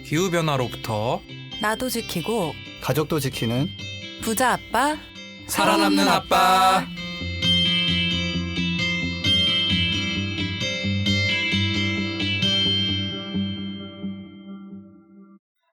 기후변화로부터 나도 지키고 가족도 지키는 부자 아빠 살아남는 아빠.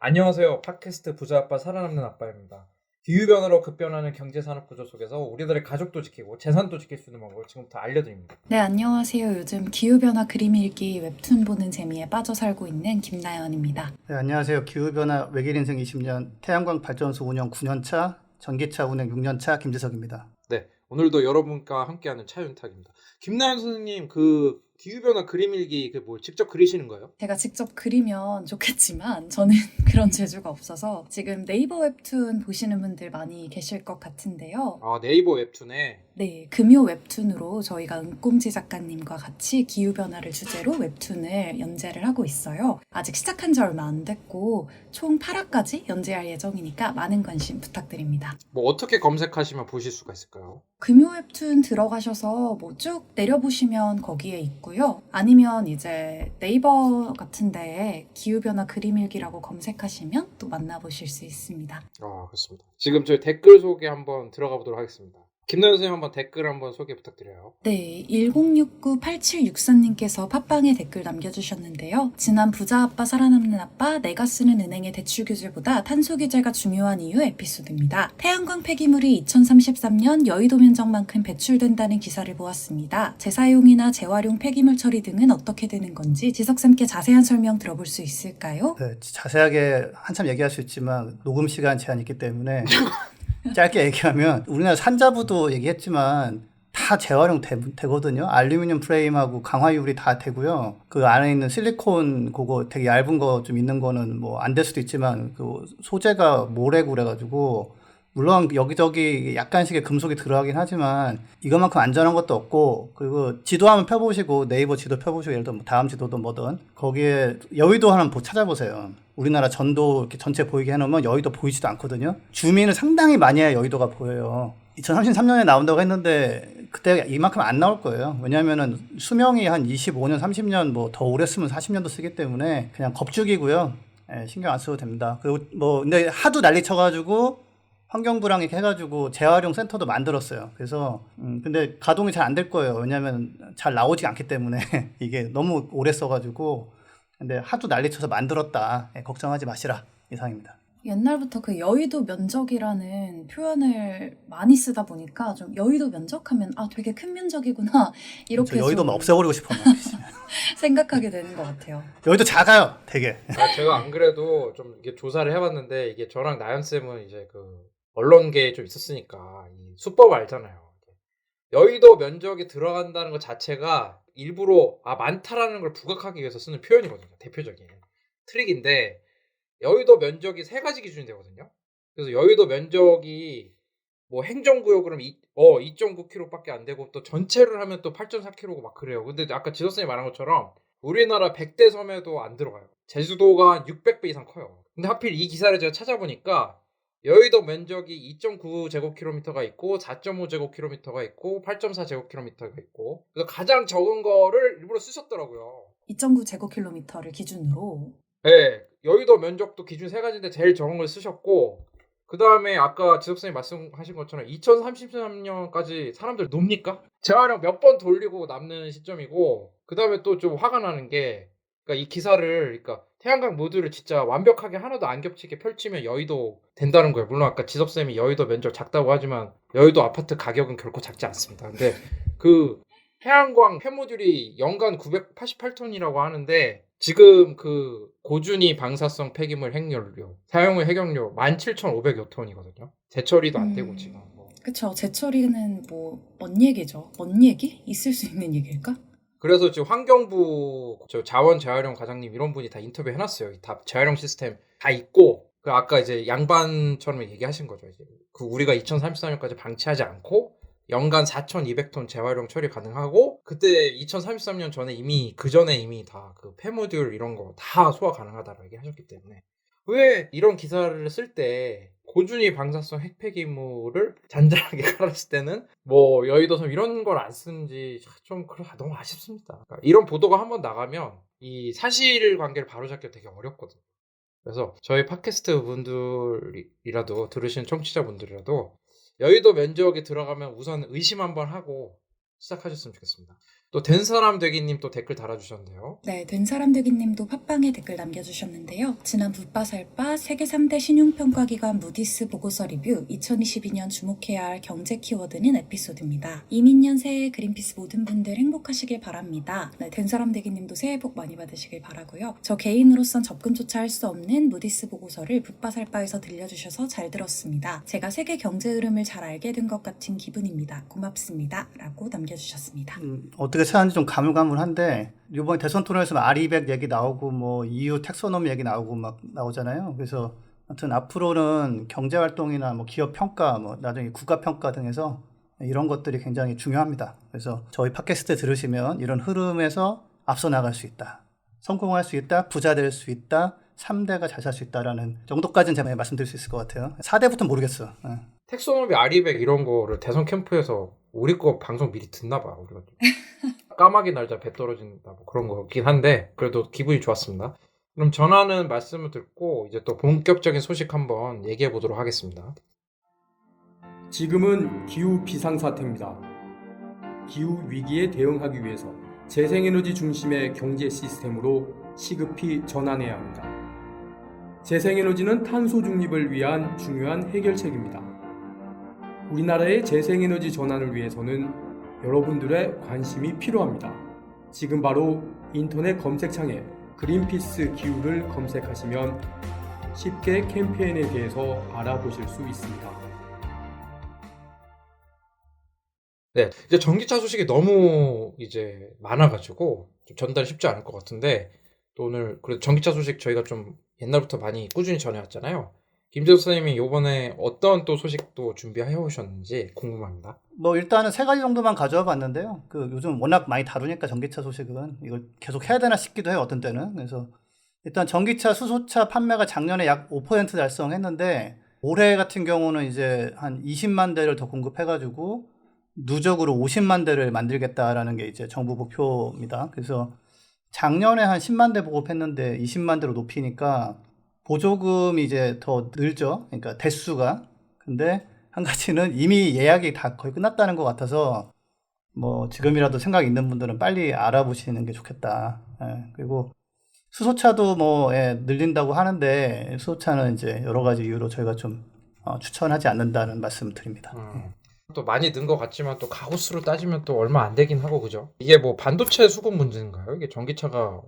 안녕하세요. 팟캐스트 부자 아빠 살아남는 아빠입니다. 기후변화로 급변하는 경제산업 구조 속에서 우리들의 가족도 지키고 재산도 지킬 수 있는 방법을 지금부터 알려드립니다. 네, 안녕하세요. 요즘 기후변화 그림 읽기 웹툰 보는 재미에 빠져 살고 있는 김나연입니다. 네, 안녕하세요. 기후변화 외길 인생 20년 태양광 발전소 운영 9년차, 전기차 운행 6년차 김재석입니다. 네, 오늘도 여러분과 함께하는 차윤탁입니다. 김나연 선생님, 그 기후변화 그림 일기 직접 그리시는 거예요? 제가 직접 그리면 좋겠지만 저는 그런 재주가 없어서 지금 네이버 웹툰 보시는 분들 많이 계실 것 같은데요. 아, 네이버 웹툰에. 네, 금요 웹툰으로 저희가 은꼼지 작가님과 같이 기후변화를 주제로 웹툰을 연재를 하고 있어요. 아직 시작한 지 얼마 안 됐고 총 8화까지 연재할 예정이니까 많은 관심 부탁드립니다. 뭐 어떻게 검색하시면 보실 수가 있을까요? 금요 웹툰 들어가셔서 뭐 쭉 내려보시면 거기에 있고요. 아니면 이제 네이버 같은 데에 기후변화 그림일기라고 검색하시면 또 만나보실 수 있습니다. 아, 그렇습니다. 지금 저희 댓글 소개 한번 들어가 보도록 하겠습니다. 김나연 선생님 한번 댓글 한번 소개 부탁드려요. 네, 1069-8764님께서 팟빵에 댓글 남겨주셨는데요. 지난 부자 아빠 살아남는 아빠 내가 쓰는 은행의 대출 규제보다 탄소 규제가 중요한 이유 에피소드입니다. 태양광 폐기물이 2033년 여의도 면적만큼 배출된다는 기사를 보았습니다. 재사용이나 재활용 폐기물 처리 등은 어떻게 되는 건지 지석쌤께 자세한 설명 들어볼 수 있을까요? 네, 자세하게 한참 얘기할 수 있지만 녹음 시간 제한이 있기 때문에 짧게 얘기하면 우리나라 산자부도 얘기했지만 다 재활용 되거든요. 알루미늄 프레임하고 강화유리 다 되고요. 그 안에 있는 실리콘 그거 되게 얇은 거 좀 있는 거는 뭐 안 될 수도 있지만 그 소재가 모래고 그래가지고 물론 여기저기 약간씩의 금속이 들어가긴 하지만 이것만큼 안전한 것도 없고, 그리고 지도 한번 펴보시고 네이버 지도 펴보시고 예를 들어 뭐 다음 지도든 뭐든 거기에 여의도 하나 찾아보세요. 우리나라 전도 이렇게 전체 보이게 해놓으면 여의도 보이지도 않거든요. 주민을 상당히 많이 해야 여의도가 보여요. 2033년에 나온다고 했는데 그때 이만큼 안 나올 거예요. 왜냐하면은 수명이 한 25년, 30년 뭐 더 오래 쓰면 40년도 쓰기 때문에 그냥 겁죽이고요. 예, 신경 안 써도 됩니다. 그리고 뭐 근데 하도 난리 쳐가지고 환경부랑 이렇게 해가지고 재활용 센터도 만들었어요. 그래서 근데 가동이 잘 안 될 거예요. 왜냐하면 잘 나오지 않기 때문에 이게 너무 오래 써가지고. 근데 하도 난리쳐서 만들었다. 걱정하지 마시라. 이상입니다. 옛날부터 그 여의도 면적이라는 표현을 많이 쓰다 보니까 좀 여의도 면적하면 아 되게 큰 면적이구나 이렇게 여의도만 없애버리고 싶어요. 생각하게 되는 것 같아요. 여의도 작아요. 되게. 제가 안 그래도 좀 이게 조사를 해봤는데 이게 저랑 나연 쌤은 이제 그 언론계에 좀 있었으니까 이 수법 알잖아요. 여의도 면적이 들어간다는 것 자체가 일부러 많다라는 걸 부각하기 위해서 쓰는 표현이거든요. 대표적인 트릭인데 여의도 면적이 세 가지 기준이 되거든요. 그래서 여의도 면적이 뭐 행정구역으로 2.9km밖에 안 되고 또 전체를 하면 또 8.4km고 막 그래요. 근데 아까 지도선생님이 말한 것처럼 우리나라 100대 섬에도 안 들어가요. 제주도가 한 600배 이상 커요. 근데 하필 이 기사를 제가 찾아보니까 여의도 면적이 2.9제곱킬로미터가 있고 4.5제곱킬로미터가 있고 8.4제곱킬로미터가 있고 그래서 가장 적은 거를 일부러 쓰셨더라고요. 2.9제곱킬로미터를 기준으로. 네, 여의도 면적도 기준 세 가지인데 제일 적은 걸 쓰셨고 그 다음에 아까 지석선생님 말씀하신 것처럼 2033년까지 사람들 놉니까? 재활용 몇 번 돌리고 남는 시점이고 그 다음에 또 좀 화가 나는 게 그러니까 이 기사를 그러니까 태양광 모듈을 진짜 완벽하게 하나도 안 겹치게 펼치면 여의도 된다는 거예요. 물론 아까 지석쌤이 여의도 면적 작다고 하지만 여의도 아파트 가격은 결코 작지 않습니다. 근데 그 태양광 폐모듈이 연간 988톤이라고 하는데 지금 그 고준위 방사성 폐기물 핵연료 사용 후 해경료 17,500여 톤이거든요. 재처리도 안 되고 지금. 그쵸. 재처리는 뭐 뭔 얘기죠? 뭔 얘기? 있을 수 있는 얘기일까? 그래서 지금 환경부 자원 재활용 과장님 이런 분이 다 인터뷰 해놨어요. 다 재활용 시스템 다 있고 그 아까 이제 양반처럼 얘기하신 거죠. 이제 그 우리가 2034년까지 방치하지 않고 연간 4,200톤 재활용 처리 가능하고 그때 2033년 전에 이미 그 전에 이미 다 그 폐모듈 이런 거 다 소화 가능하다라고 얘기하셨기 때문에 왜 이런 기사를 쓸 때 고준위 방사성 핵폐기물을 잔잔하게 깔았을 때는 뭐 여의도섬 이런 걸 안 쓰는지 좀 너무 아쉽습니다. 그러니까 이런 보도가 한번 나가면 이 사실관계를 바로잡기가 되게 어렵거든요. 그래서 저희 팟캐스트 분들이라도 들으신 청취자분들이라도 여의도 면적이 들어가면 우선 의심 한번 하고 시작하셨으면 좋겠습니다. 또 된 사람 되기님 또 댓글 달아주셨는데요. 네, 된 사람 되기님도 팟빵에 댓글 남겨주셨는데요. 지난 붓바살바 세계 3대 신용평가기관 무디스 보고서 리뷰 2022년 주목해야 할 경제 키워드는 에피소드입니다. 이민년 새해 그린피스 모든 분들 행복하시길 바랍니다. 네, 된 사람 되기님도 새해 복 많이 받으시길 바라고요. 저 개인으로선 접근조차 할 수 없는 무디스 보고서를 붓바살바에서 들려주셔서 잘 들었습니다. 제가 세계 경제 흐름을 잘 알게 된 것 같은 기분입니다. 고맙습니다. 라고 남겨주셨습니다. 어떻게 찾았는지 좀 가물가물한데 이번에 대선 토론에서 R200 얘기 나오고 뭐 EU 텍소노미 얘기 나오고 막 나오잖아요. 그래서 아무튼 앞으로는 경제 활동이나 뭐 기업 평가, 뭐 나중에 국가 평가 등에서 이런 것들이 굉장히 중요합니다. 그래서 저희 팟캐스트 들으시면 이런 흐름에서 앞서 나갈 수 있다, 성공할 수 있다, 부자 될 수 있다, 3대가 잘 살 수 있다라는 정도까지는 제가 말씀드릴 수 있을 것 같아요. 4대부터는 모르겠어. 텍소노미 R200 이런 거를 대선 캠프에서 우리 거 방송 미리 듣나 봐. 우리가 까마귀 날자 배 떨어진다 뭐 그런 거긴 한데 그래도 기분이 좋았습니다. 그럼 전하는 말씀을 듣고 이제 또 본격적인 소식 한번 얘기해 보도록 하겠습니다. 지금은 기후 비상사태입니다. 기후 위기에 대응하기 위해서 재생에너지 중심의 경제 시스템으로 시급히 전환해야 합니다. 재생에너지는 탄소 중립을 위한 중요한 해결책입니다. 우리나라의 재생에너지 전환을 위해서는 여러분들의 관심이 필요합니다. 지금 바로 인터넷 검색창에 그린피스 기후를 검색하시면 쉽게 캠페인에 대해서 알아보실 수 있습니다. 네, 이제 전기차 소식이 너무 이제 많아가지고 좀 전달이 쉽지 않을 것 같은데 또 오늘 그래도 전기차 소식 저희가 좀 옛날부터 많이 꾸준히 전해왔잖아요. 김재수 선생님이 이번에 어떤 또 소식도 준비해 오셨는지 궁금합니다. 뭐 일단은 3가지 정도만 가져와 봤는데요. 요즘 워낙 많이 다루니까 전기차 소식은 이걸 계속 해야 되나 싶기도 해요. 어떤 때는. 그래서 일단 전기차, 수소차 판매가 작년에 약 5% 달성했는데 올해 같은 경우는 이제 한 20만 대를 더 공급해가지고 누적으로 50만 대를 만들겠다라는 게 이제 정부 목표입니다. 그래서 작년에 한 10만 대 보급했는데 20만 대로 높이니까 보조금이 이제 더 늘죠. 그러니까 대수가. 근데 한 가지는 이미 예약이 다 거의 끝났다는 것 같아서 뭐 지금이라도 생각 있는 분들은 빨리 알아보시는 게 좋겠다. 그리고 수소차도 뭐 늘린다고 하는데 수소차는 이제 여러 가지 이유로 저희가 좀 추천하지 않는다는 말씀을 드립니다. 또 많이 는 것 같지만 또 가구수로 따지면 또 얼마 안 되긴 하고 그죠? 이게 뭐 반도체 수급 문제인가요? 이게 전기차가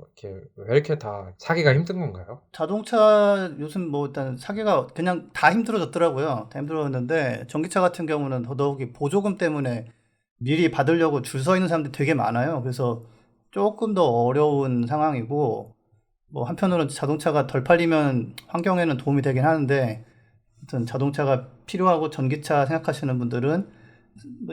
왜 이렇게 다 사기가 힘든 건가요? 자동차 요즘 뭐 일단 사기가 그냥 다 힘들어졌더라고요. 다 힘들어졌는데 전기차 같은 경우는 더더욱이 보조금 때문에 미리 받으려고 줄 서 있는 사람들이 되게 많아요. 그래서 조금 더 어려운 상황이고 뭐 한편으로는 자동차가 덜 팔리면 환경에는 도움이 되긴 하는데 아무튼 자동차가 필요하고 전기차 생각하시는 분들은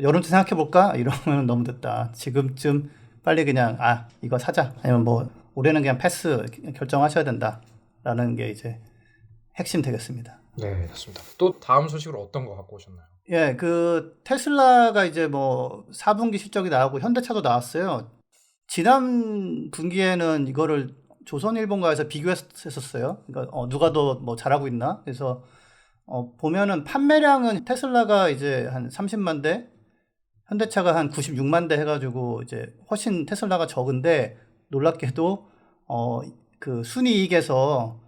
여름쯤 생각해볼까? 이러면 너무 늦다. 지금쯤 빨리 그냥 이거 사자. 아니면 뭐 올해는 그냥 패스 결정하셔야 된다라는 게 이제 핵심 되겠습니다. 네, 좋습니다. 또 다음 소식으로 어떤 거 갖고 오셨나요? 예, 테슬라가 이제 뭐 4분기 실적이 나오고 현대차도 나왔어요. 지난 분기에는 이거를 조선일보가에서 비교했었어요. 그러니까 누가 더 뭐 잘하고 있나? 그래서 보면은 판매량은 테슬라가 이제 한 30만 대, 현대차가 한 96만 대 해가지고 이제 훨씬 테슬라가 적은데 놀랍게도 그 순이익에서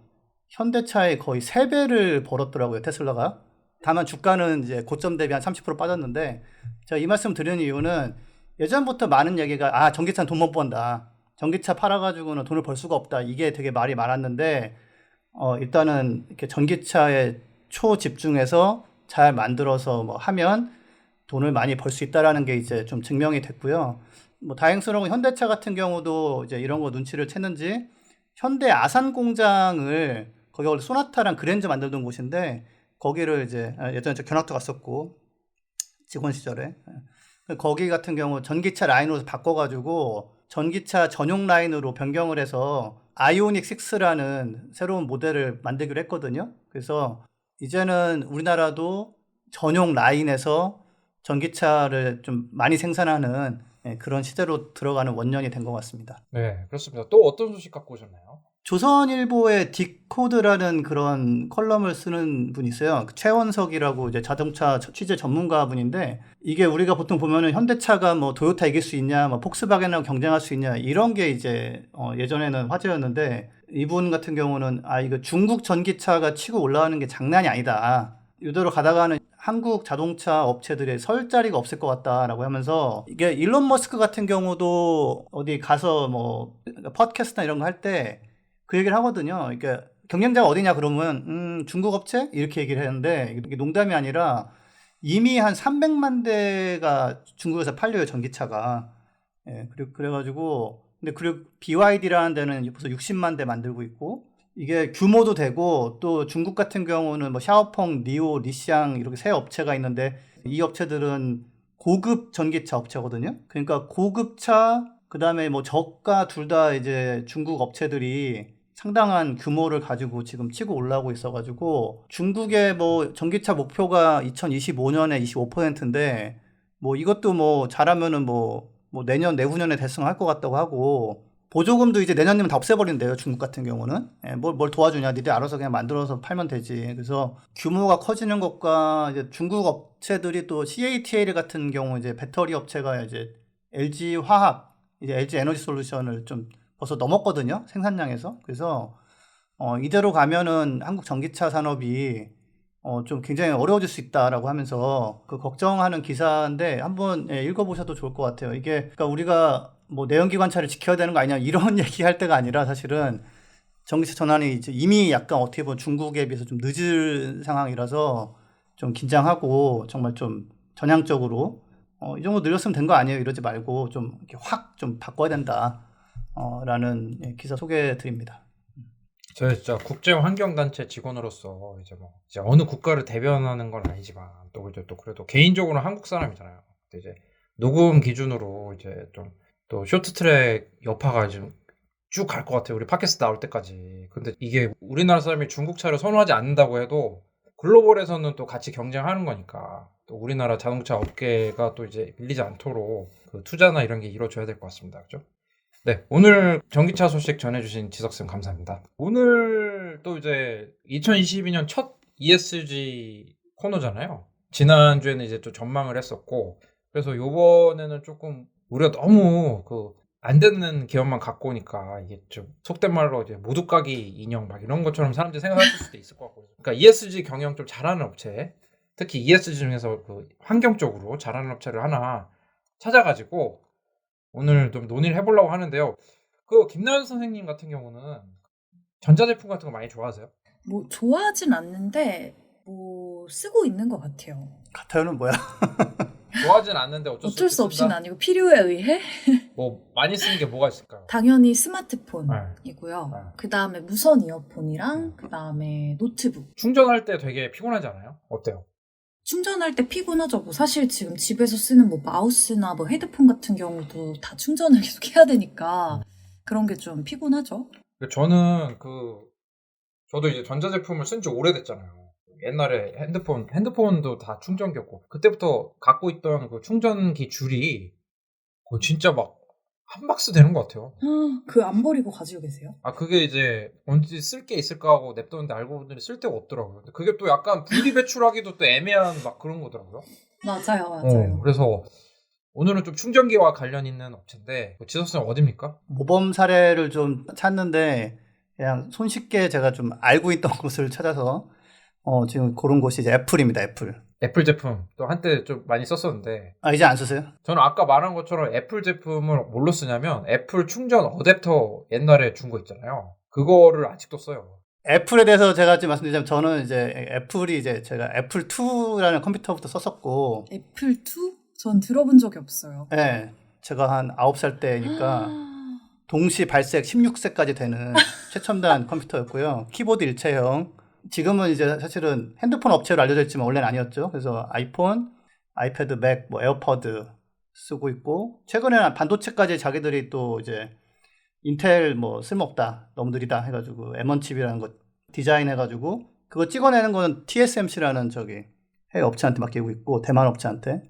현대차의 거의 3배를 벌었더라고요, 테슬라가. 다만 주가는 이제 고점 대비 한 30% 빠졌는데 제가 이 말씀 드리는 이유는 예전부터 많은 얘기가 전기차는 돈 못 번다. 전기차 팔아가지고는 돈을 벌 수가 없다. 이게 되게 말이 많았는데 일단은 이렇게 전기차에 초집중해서 잘 만들어서 뭐 하면 돈을 많이 벌 수 있다라는 게 이제 좀 증명이 됐고요. 뭐 다행스러운 현대차 같은 경우도 이제 이런 거 눈치를 챘는지 현대 아산 공장을 거기 원래 소나타랑 그랜저 만들던 곳인데 거기를 이제 예전에 저 견학도 갔었고 직원 시절에 거기 같은 경우 전기차 라인으로 바꿔가지고 전기차 전용 라인으로 변경을 해서 아이오닉 6라는 새로운 모델을 만들기로 했거든요. 그래서 이제는 우리나라도 전용 라인에서 전기차를 좀 많이 생산하는 그런 시대로 들어가는 원년이 된 것 같습니다. 네, 그렇습니다. 또 어떤 소식 갖고 오셨나요? 조선일보의 디코드라는 그런 컬럼을 쓰는 분이 있어요. 최원석이라고 이제 자동차 취재 전문가 분인데, 이게 우리가 보통 보면은 현대차가 뭐 도요타 이길 수 있냐, 뭐 폭스바겐하고 경쟁할 수 있냐, 이런 게 이제 예전에는 화제였는데, 이분 같은 경우는 이거 중국 전기차가 치고 올라가는 게 장난이 아니다. 이대로 가다가는 한국 자동차 업체들의 설 자리가 없을 것 같다라고 하면서, 이게 일론 머스크 같은 경우도 어디 가서 뭐 팟캐스트나 이런 거 할 때 그 얘기를 하거든요. 그러니까 경쟁자가 어디냐 그러면 중국 업체 이렇게 얘기를 했는데, 이게 농담이 아니라 이미 한 300만 대가 중국에서 팔려요, 전기차가. 예, 그래가지고 근데 그리고 BYD라는 데는 벌써 60만 대 만들고 있고, 이게 규모도 되고, 또 중국 같은 경우는 뭐 샤오펑, 니오, 리쌍 이렇게 세 업체가 있는데, 이 업체들은 고급 전기차 업체거든요. 그러니까 고급차, 그 다음에 뭐 저가 둘 다 이제 중국 업체들이 상당한 규모를 가지고 지금 치고 올라오고 있어가지고, 중국의 뭐 전기차 목표가 2025년에 25%인데, 뭐 이것도 뭐 잘하면은 뭐 내년, 내후년에 달성할 것 같다고 하고, 보조금도 이제 내년이면 다 없애버린대요, 중국 같은 경우는. 예, 뭘 도와주냐, 니들 알아서 그냥 만들어서 팔면 되지. 그래서 규모가 커지는 것과, 이제 중국 업체들이 또 CATL 같은 경우 이제 배터리 업체가 이제 LG 화학, 이제 LG 에너지 솔루션을 좀 벌써 넘었거든요, 생산량에서. 그래서 이대로 가면은 한국 전기차 산업이 좀 굉장히 어려워질 수 있다라고 하면서 그 걱정하는 기사인데, 한번 읽어보셔도 좋을 것 같아요. 이게 그러니까 우리가 뭐 내연기관차를 지켜야 되는 거 아니냐 이런 얘기할 때가 아니라, 사실은 전기차 전환이 이제 이미 약간 어떻게 보면 중국에 비해서 좀 늦은 상황이라서 좀 긴장하고, 정말 좀 전향적으로 이 정도 늘렸으면 된 거 아니에요 이러지 말고 좀 이렇게 확 좀 바꿔야 된다 라는 기사 소개해 드립니다. 저희 진짜 국제환경단체 직원으로서 이제 뭐 이제 어느 국가를 대변하는 건 아니지만, 또 이제 또 그래도 개인적으로 한국 사람이잖아요. 근데 이제 녹음 기준으로 이제 좀 또 쇼트트랙 여파가 좀 쭉 갈 것 같아요, 우리 팟캐스트 나올 때까지. 근데 이게 우리나라 사람이 중국 차를 선호하지 않는다고 해도 글로벌에서는 또 같이 경쟁하는 거니까, 또 우리나라 자동차 업계가 또 이제 밀리지 않도록 그 투자나 이런 게 이루어져야 될 것 같습니다. 그죠? 네, 오늘 전기차 소식 전해주신 지석쌤 감사합니다. 오늘 또 이제 2022년 첫 ESG 코너잖아요. 지난주에는 이제 또 전망을 했었고, 그래서 요번에는 조금 우리가 너무 안 되는 기업만 갖고 오니까 이게 좀 속된 말로 이제 모두 까기 인형 막 이런 것처럼 사람들이 생각하실 수도 있을 것 같고, 그러니까 ESG 경영 좀 잘하는 업체, 특히 ESG 중에서 그 환경 쪽으로 잘하는 업체를 하나 찾아가지고 오늘 좀 논의를 해보려고 하는데요. 그 김나연 선생님 같은 경우는 전자제품 같은 거 많이 좋아하세요? 뭐 좋아하진 않는데 뭐 쓰고 있는 것 같아요. 같아요는 뭐야? 좋아하진 않는데 어쩔 수 없이는 아니고 필요에 의해 뭐 많이 쓰는 게 뭐가 있을까요? 당연히 스마트폰이고요. 네. 그 다음에 무선 이어폰이랑 그 다음에 노트북. 충전할 때 되게 피곤하지 않아요? 어때요? 충전할 때 피곤하죠. 뭐 사실 지금 집에서 쓰는 뭐 마우스나 뭐 헤드폰 같은 경우도 다 충전을 계속 해야 되니까 그런 게 좀 피곤하죠. 저는 저도 이제 전자제품을 쓴 지 오래됐잖아요. 옛날에 핸드폰도 다 충전기였고, 그때부터 갖고 있던 그 충전기 줄이 진짜 막 한 박스 되는 것 같아요. 그 안 버리고 가지고 계세요? 그게 이제 언제 쓸 게 있을까 하고 냅뒀는데 알고 보니 쓸 데가 없더라고요. 근데 그게 또 약간 분리 배출하기도 또 애매한 막 그런 거더라고요. 맞아요. 그래서 오늘은 좀 충전기와 관련 있는 업체인데, 지석쌤 어디입니까? 모범 사례를 좀 찾는데, 그냥 손쉽게 제가 좀 알고 있던 곳을 찾아서 지금 고른 곳이 이제 애플입니다. 애플 제품 또 한때 좀 많이 썼었는데, 이제 안 쓰세요? 저는 아까 말한 것처럼 애플 제품을 뭘로 쓰냐면, 애플 충전 어댑터 옛날에 준 거 있잖아요. 그거를 아직도 써요. 애플에 대해서 제가 좀 말씀드리자면, 저는 이제 애플이 이제 제가 애플 2라는 컴퓨터부터 썼었고. 애플 2? 전 들어본 적이 없어요. 네, 제가 한 9살 때니까 동시 발색 16세까지 되는 최첨단 컴퓨터였고요. 키보드 일체형. 지금은 이제 사실은 핸드폰 업체로 알려져 있지만 원래는 아니었죠. 그래서 아이폰, 아이패드, 맥, 뭐 에어퍼드 쓰고 있고, 최근에는 반도체까지 자기들이 또 이제 인텔 뭐 쓸모없다, 너무 느리다 해가지고 M1 칩이라는 거 디자인해가지고 그거 찍어내는 거는 TSMC라는 저기 해외 업체한테 맡기고 있고, 대만 업체한테.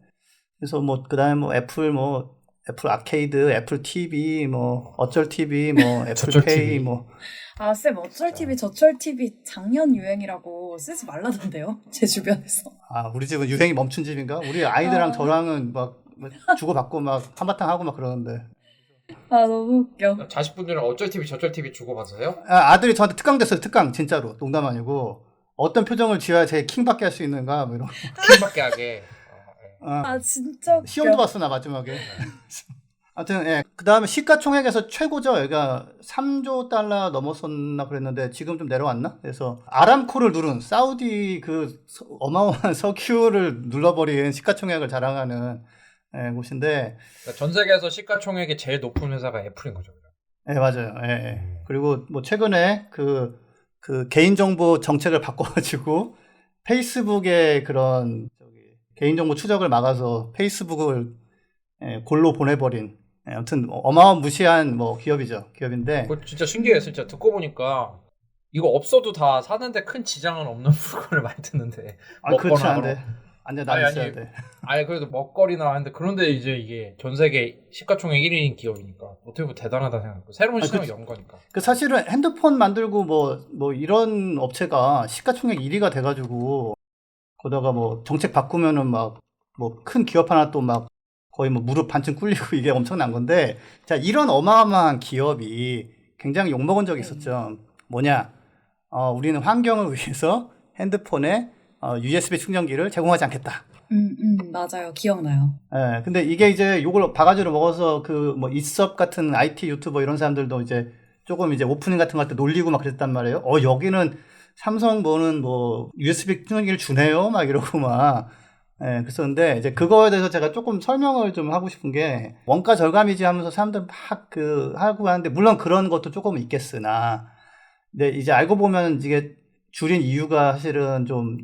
그래서 뭐 그다음에 뭐 애플 뭐 애플 아케이드, 애플 TV, 뭐 어쩔 TV, 뭐 애플 저쩔 페이, TV. 뭐 아, 쌤, 어쩔 TV, 저쩔 TV 작년 유행이라고 쓰지 말라던데요? 제 주변에서. 우리 집은 유행이 멈춘 집인가? 우리 아이들랑 저랑은 막 주고받고 막 한바탕 하고 막 그러는데. 아, 너무 웃겨. 자식분들은 어쩔 TV 저쩔 TV 주고받으세요? 아들이 저한테 특강 됐어요. 특강 진짜로 농담 아니고 어떤 표정을 지어야 제 킹받게 할 수 있는가 뭐 이런. 킹받게 하게. 아, 진짜 웃겨. 시험도 봤어 나 마지막에. 하여튼 예. 그다음에 시가총액에서 최고죠. 여기가 3조 달러 넘었었나 그랬는데 지금 좀 내려왔나? 그래서 아람코를 누른 사우디 그 어마어마한 석유를 눌러버린 시가총액을 자랑하는 곳인데. 그러니까 전 세계에서 시가총액이 제일 높은 회사가 애플인 거죠. 네, 맞아요. 예, 예. 그리고 뭐 최근에 그 개인정보 정책을 바꿔가지고 페이스북의 그런 개인정보 추적을 막아서 페이스북을 골로 보내버린 아무튼 어마무시한 뭐 기업인데. 그거 진짜 신기해요. 진짜 듣고 보니까 이거 없어도 다 사는데 큰 지장은 없는 물건을 많이 듣는데. 그렇지 않은데. 안돼 나 있어야 돼. 아니 그래도 먹거리나 하는데 그런데 이제 이게 전 세계 시가총액 1위인 기업이니까 어떻게 보면 대단하다 생각하고 새로운 시장을 연 거니까. 그 사실은 핸드폰 만들고 뭐 이런 업체가 시가총액 1위가 돼가지고 거다가 뭐 정책 바꾸면은 막 뭐 큰 기업 하나 또 막 거의 뭐 무릎 반쯤 꿇리고 이게 엄청난 건데. 자, 이런 어마어마한 기업이 굉장히 욕먹은 적이 있었죠. 뭐냐? 우리는 환경을 위해서 핸드폰에 USB 충전기를 제공하지 않겠다. 맞아요. 기억나요. 예, 근데 이게 이제 요걸 바가지로 먹어서 그 뭐 이섭 같은 IT 유튜버 이런 사람들도 이제 조금 이제 오프닝 같은 거 할 때 놀리고 막 그랬단 말이에요. 여기는 삼성 뭐는 뭐 USB 충전기를 주네요. 막 이러고 막. 예, 그랬었는데 이제 그거에 대해서 제가 조금 설명을 좀 하고 싶은 게 원가 절감이지 하면서 사람들 막 하고 하는데 물론 그런 것도 조금 있겠으나 근데 이제 알고 보면 이게 줄인 이유가 사실은 좀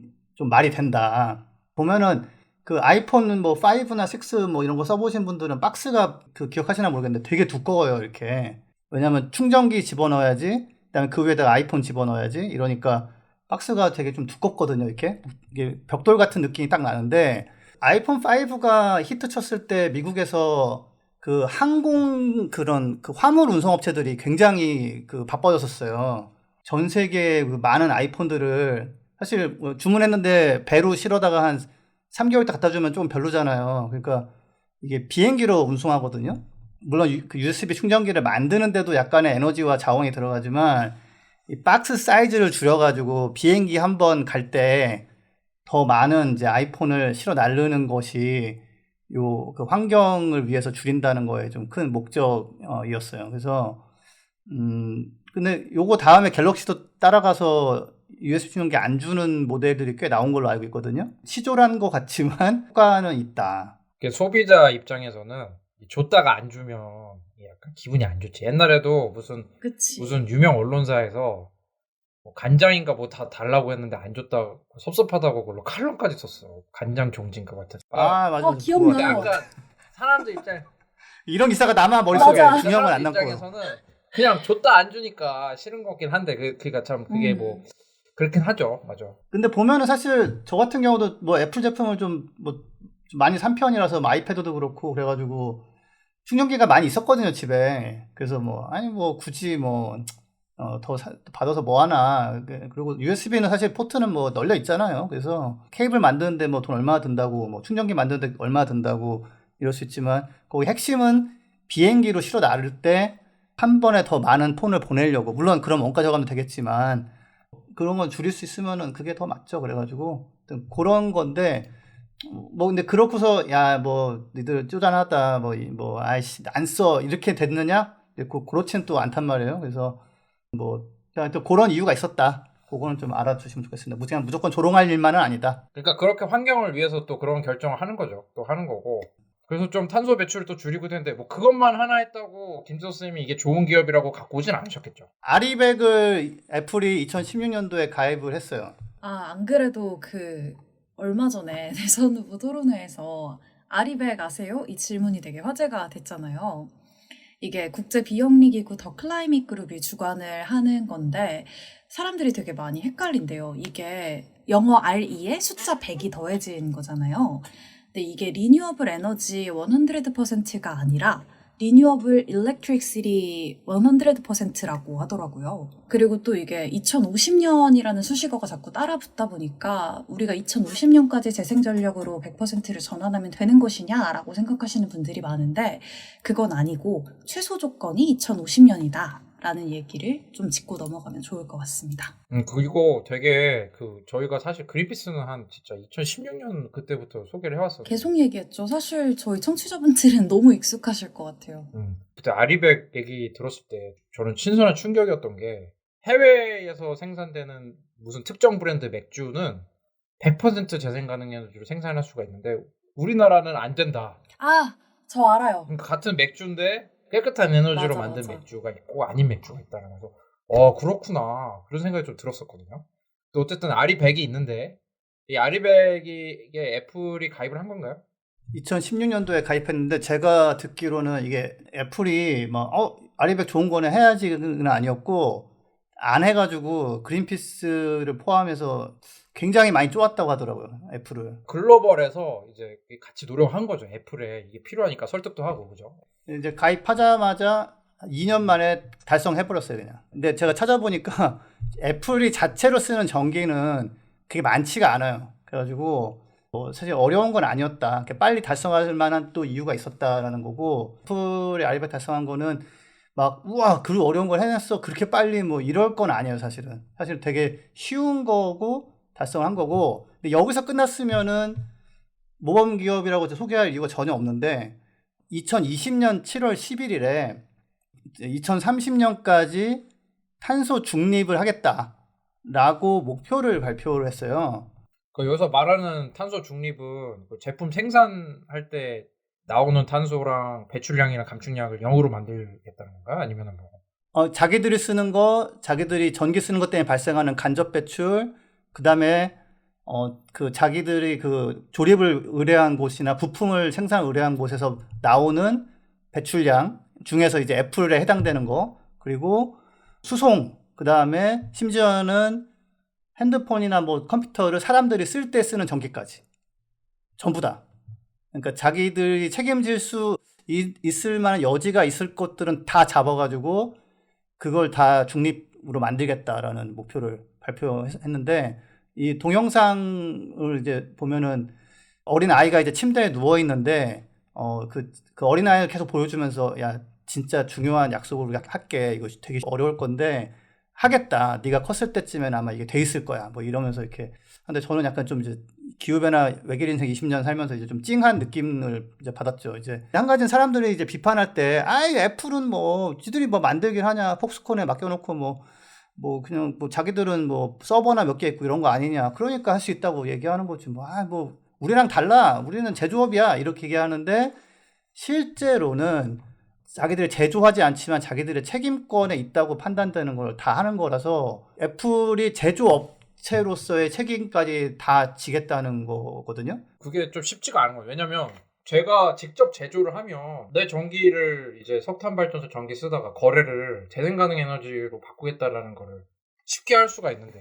말이 된다. 보면은 그 아이폰 뭐 5나 6 뭐 이런 거 써보신 분들은 박스가 기억하시나 모르겠는데 되게 두꺼워요, 이렇게. 왜냐면 충전기 집어넣어야지, 그다음에 그 위에다가 아이폰 집어넣어야지, 이러니까 박스가 되게 좀 두껍거든요, 이렇게. 이게 벽돌 같은 느낌이 딱 나는데, 아이폰 5가 히트 쳤을 때 미국에서 그 항공 그 화물 운송 업체들이 굉장히 바빠졌었어요. 전 세계 그 많은 아이폰들을 사실 주문했는데 배로 실어다가 한 3개월 때 갖다 주면 좀 별로잖아요. 그러니까 이게 비행기로 운송하거든요. 물론 그 USB 충전기를 만드는데도 약간의 에너지와 자원이 들어가지만 이 박스 사이즈를 줄여가지고 비행기 한 번 갈 때 더 많은 이제 아이폰을 실어 나르는 것이 그 환경을 위해서 줄인다는 거에 좀 큰 목적이었어요. 그래서 근데 요거 다음에 갤럭시도 따라가서 USB 충전기 안 주는 모델들이 꽤 나온 걸로 알고 있거든요. 시조란 것 같지만 효과는 있다. 소비자 입장에서는 줬다가 안 주면 약간 기분이 안 좋지. 옛날에도 무슨 유명 언론사에서 뭐 간장인가 뭐 다 달라고 했는데 안 줬다 섭섭하다고 그걸로 칼럼까지 썼어. 간장 종진가 같은. 맞아. 기억나. 약간 사람들 입장 이런 기사가 남아 머릿속에. 중요한 건 안 남고. 입장에서는 그냥 줬다 안 주니까 싫은 거긴 한데 그러니까 참 그게 뭐 그렇긴 하죠. 맞아. 근데 보면은 사실 저 같은 경우도 뭐 애플 제품을 좀 많이 산 편이라서 뭐 아이패드도 그렇고 그래가지고 충전기가 많이 있었거든요, 집에. 그래서 굳이 더 받아서 뭐 하나. 그리고 USB는 사실 포트는 뭐 널려 있잖아요. 그래서 케이블 만드는데 뭐 돈 얼마나 든다고, 뭐 충전기 만드는데 얼마나 든다고 이럴 수 있지만, 거기 핵심은 비행기로 실어 나를 때 한 번에 더 많은 폰을 보내려고. 물론 그런 원가 저감도 되겠지만, 그런 건 줄일 수 있으면은 그게 더 맞죠. 그래가지고 그런 건데, 근데 그렇고서 니들 쪼잔하다 아이씨 안 써 이렇게 됐느냐? 그렇지는 또 않단 말이에요. 그래서 또 그런 이유가 있었다. 그거는 좀 알아주시면 좋겠습니다. 그냥 무조건 조롱할 일만은 아니다. 그러니까 그렇게 환경을 위해서 또 그런 결정을 하는 거죠. 또 하는 거고. 그래서 좀 탄소 배출을 또 줄이고 되는데 그것만 하나 했다고 김지호 선생님이 이게 좋은 기업이라고 갖고 오진 않으셨겠죠. 아리백을 애플이 2016년도에 가입을 했어요. 안 그래도 얼마 전에 대선 후보 토론회에서 아리백 아세요? 이 질문이 되게 화제가 됐잖아요. 이게 국제 비영리기구 더 클라이밋 그룹이 주관을 하는 건데 사람들이 되게 많이 헷갈린대요. 이게 영어 RE에 숫자 100이 더해진 거잖아요. 근데 이게 리뉴어블 에너지 100%가 아니라 리뉴어블 일렉트릭시티 100%라고 하더라고요. 그리고 또 이게 2050년이라는 수식어가 자꾸 따라붙다 보니까 우리가 2050년까지 재생전력으로 100%를 전환하면 되는 것이냐라고 생각하시는 분들이 많은데 그건 아니고 최소 조건이 2050년이다. 라는 얘기를 좀 짚고 넘어가면 좋을 것 같습니다. 그리고 되게 저희가 사실 그린피스는 한 진짜 2016년 그때부터 소개를 해왔어요. 계속 얘기했죠. 사실 저희 청취자분들은 너무 익숙하실 것 같아요. 그때 아리백 얘기 들었을 때 저는 신선한 충격이었던 게 해외에서 생산되는 무슨 특정 브랜드 맥주는 100% 재생 가능 에너지로 생산할 수가 있는데 우리나라는 안 된다. 아, 저 알아요. 그러니까 같은 맥주인데 깨끗한 에너지로 맞아, 만든 맞아. 맥주가 있고 아닌 맥주가 있다는 거죠. 그렇구나. 그런 생각이 좀 들었었거든요. 또 어쨌든 아리백이 있는데 이 아리백이 애플이 가입을 한 건가요? 2016년도에 가입했는데 제가 듣기로는 이게 애플이 아리백 좋은 거네 해야지는 아니었고 안 해가지고 그린피스를 포함해서 굉장히 많이 쪼았다고 하더라고요. 애플을. 글로벌에서 이제 같이 노력한 거죠. 애플에 이게 필요하니까 설득도 하고 그죠? 이제 가입하자마자 2년 만에 달성해버렸어요, 그냥. 근데 제가 찾아보니까 애플이 자체로 쓰는 전기는 그게 많지가 않아요. 그래가지고 사실 어려운 건 아니었다. 빨리 달성할 만한 또 이유가 있었다라는 거고, 애플이 아리백 달성한 거는 막 우와 그 어려운 걸 해냈어 그렇게 빨리 이럴 건 아니에요. 사실은 되게 쉬운 거고 달성한 거고. 근데 여기서 끝났으면은 모범 기업이라고 소개할 이유가 전혀 없는데 2020년 7월 11일에 2030년까지 탄소 중립을 하겠다라고 목표를 발표를 했어요. 여기서 말하는 탄소 중립은 제품 생산할 때 나오는 탄소랑 배출량이랑 감축량을 0으로 만들겠다는 건가요? 아니면은 자기들이 쓰는 거, 자기들이 전기 쓰는 것 때문에 발생하는 간접 배출, 그 다음에 자기들이 조립을 의뢰한 곳이나 부품을 생산 의뢰한 곳에서 나오는 배출량 중에서 이제 애플에 해당되는 거, 그리고 수송, 그 다음에 심지어는 핸드폰이나 컴퓨터를 사람들이 쓸 때 쓰는 전기까지 전부 다. 그러니까 자기들이 책임질 수 있을 만한 여지가 있을 것들은 다 잡아가지고 그걸 다 중립으로 만들겠다라는 목표를 발표했는데, 이 동영상을 이제 보면은 어린 아이가 이제 침대에 누워 있는데 그 어린 아이를 계속 보여주면서 야 진짜 중요한 약속을 우리가 할게. 이거 되게 어려울 건데 하겠다. 네가 컸을 때쯤엔 아마 이게 돼 있을 거야. 이러면서 이렇게. 근데 저는 약간 좀 이제 기후변화 외길 인생 20년 살면서 이제 좀 찡한 느낌을 이제 받았죠. 이제 한 가지는 사람들이 이제 비판할 때, 애플은 지들이 만들긴 하냐, 폭스콘에 맡겨놓고 그냥 자기들은 서버나 몇 개 있고 이런 거 아니냐. 그러니까 할 수 있다고 얘기하는 거지. 우리랑 달라. 우리는 제조업이야. 이렇게 얘기하는데 실제로는 자기들이 제조하지 않지만 자기들의 책임권에 있다고 판단되는 걸 다 하는 거라서 애플이 제조업체로서의 책임까지 다 지겠다는 거거든요. 그게 좀 쉽지가 않은 거예요. 왜냐면 제가 직접 제조를 하면 내 전기를 이제 석탄 발전소 전기 쓰다가 거래를 재생 가능 에너지로 바꾸겠다라는 거를 쉽게 할 수가 있는데,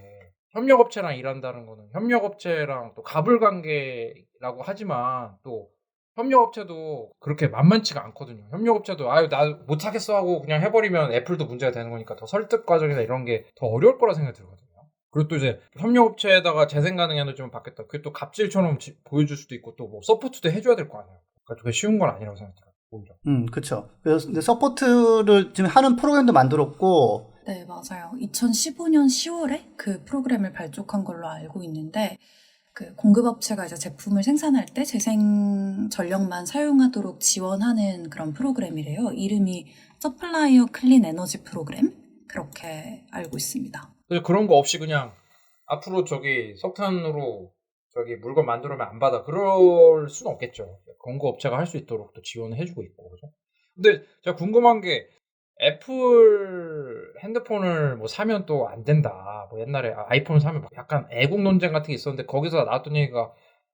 협력업체랑 일한다는 거는 협력업체랑 또 가불관계라고 하지만 또 협력업체도 그렇게 만만치가 않거든요. 협력업체도 나 못하겠어 하고 그냥 해버리면 애플도 문제가 되는 거니까 더 설득 과정이나 이런 게 더 어려울 거라 생각이 들거든요. 그리고 또 이제 협력업체에다가 재생 가능 에너지만 받겠다. 그게 또 갑질처럼 보여줄 수도 있고 또 서포트도 해줘야 될 거 아니에요. 그러니까 그게 쉬운 건 아니라고 생각해요. 오히려. 그렇죠. 그래서 근데 서포트를 지금 하는 프로그램도 만들었고. 네, 맞아요. 2015년 10월에 그 프로그램을 발족한 걸로 알고 있는데, 공급업체가 이제 제품을 생산할 때 재생 전력만 사용하도록 지원하는 그런 프로그램이래요. 이름이 서플라이어 클린 에너지 프로그램? 그렇게 알고 있습니다. 그런 거 없이 그냥 앞으로 석탄으로 물건 만들어면 안 받아. 그럴 수는 없겠죠. 공급업체가 할 수 있도록 또 지원을 해주고 있고, 그죠? 근데 제가 궁금한 게 애플 핸드폰을 사면 또 안 된다. 옛날에 아이폰을 사면 약간 애국 논쟁 같은 게 있었는데 거기서 나왔던 얘기가